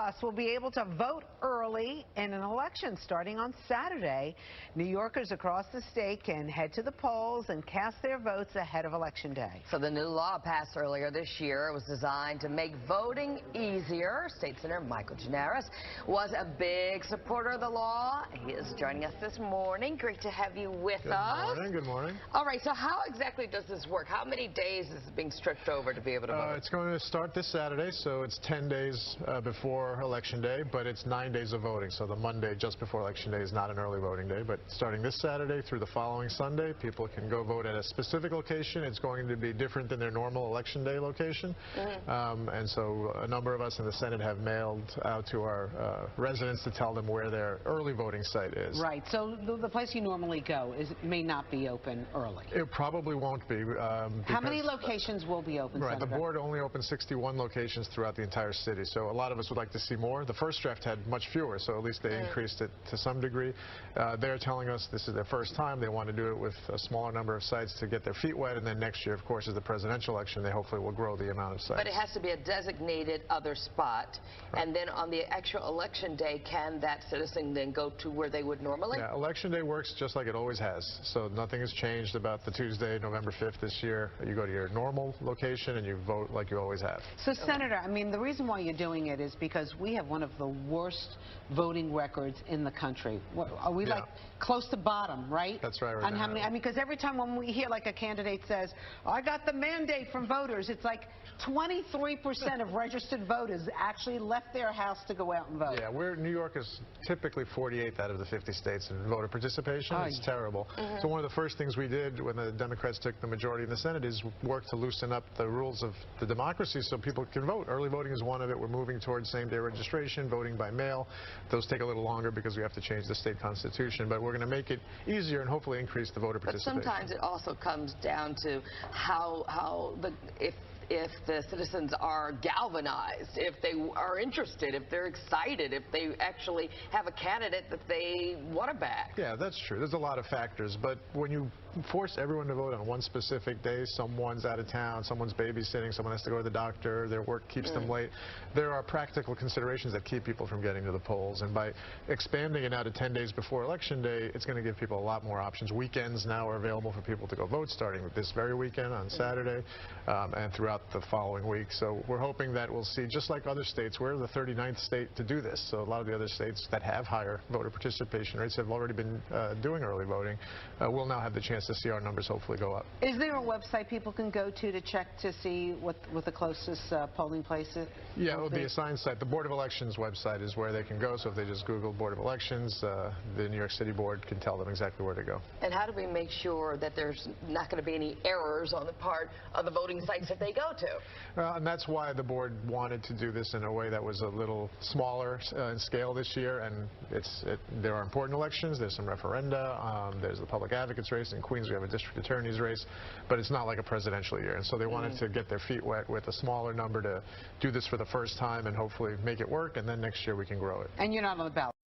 us will be able to vote early in an election starting on Saturday. New Yorkers across the state can head to the polls and cast their votes ahead of Election Day. So the new law passed earlier this year was designed to make voting easier. State Senator Michael Gianaris was a big supporter of the law. He is joining us this morning. Great to have you with us. Good morning. Good morning. All right, so how exactly does this work? How many days is it being stretched over to be able to vote? It's going to start this Saturday, so it's 10 days before Election Day, but it's 9 days of voting. So the Monday just before Election Day is not an early voting day, but starting this Saturday through the following Sunday, people can go vote at a specific location. It's going to be different than their normal Election Day location. And so a number of us in the Senate have mailed out to our residents to tell them where their early voting site is. Right. So the place you normally go may not be open early. It probably won't be. How many locations will be open, Right. Senator? The board only opened 61 locations throughout the entire city, so a lot of us would like to see more. The first draft had much fewer, so at least they increased it to some degree. They're telling us this is their first time. They want to do it with a smaller number of sites to get their feet wet, and then next year, of course, is the presidential election. They hopefully will grow the amount of sites. But it has to be a designated other spot, and then on the actual Election Day, can that citizen then go to where they would normally? Yeah, Election Day works just like it always has, so nothing has changed about the Tuesday, November 5th this year. You go to your normal location and you vote like you always have. So, Senator, I mean, the reason why you're doing it is because we have one of the worst voting records in the country. Are we like close to bottom, right? That's right. On how many? I mean, because every time when we hear like a candidate says, I got the mandate from voters, it's like 23% of registered voters actually left their house to go out and vote. Yeah, New York is typically 48th out of the 50 states in voter participation. It's terrible. So one of the first things we did when the Democrats took the majority in the Senate is work to loosen up the rules of the democracy so people can vote. Early voting is one of it. We're moving towards same-day registration, voting by mail. Those take a little longer because we have to change the state constitution, but we're going to make it easier and hopefully increase the voter participation. But sometimes it also comes down to if the citizens are galvanized, if they are interested, if they're excited, if they actually have a candidate that they want to back. Yeah, that's true. There's a lot of factors, but when you force everyone to vote on one specific day, someone's out of town, someone's babysitting, someone has to go to the doctor, their work keeps them late, there are practical considerations that keep people from getting to the polls, and by expanding it now to 10 days before Election Day, it's going to give people a lot more options. Weekends now are available for people to go vote, starting with this very weekend on Saturday and throughout the following week. So we're hoping that we'll see, just like other states, we're the 39th state to do this. So a lot of the other states that have higher voter participation rates have already been doing early voting. We'll now have the chance to see our numbers hopefully go up. Is there a website people can go to check to see what the closest polling place is? Yeah, it will be a assigned site. The Board of Elections website is where they can go. So if they just Google Board of Elections, the New York City Board can tell them exactly where to go. And how do we make sure that there's not going to be any errors on the part of the voting sites that they go to? And that's why the board wanted to do this in a way that was a little smaller in scale this year. And there are important elections. There's some referenda. There's the public advocates race. In Queens, we have a district attorney's race. But it's not like a presidential year. And so they wanted to get their feet wet with a smaller number to do this for the first time and hopefully make it work. And then next year we can grow it. And you're not on the ballot.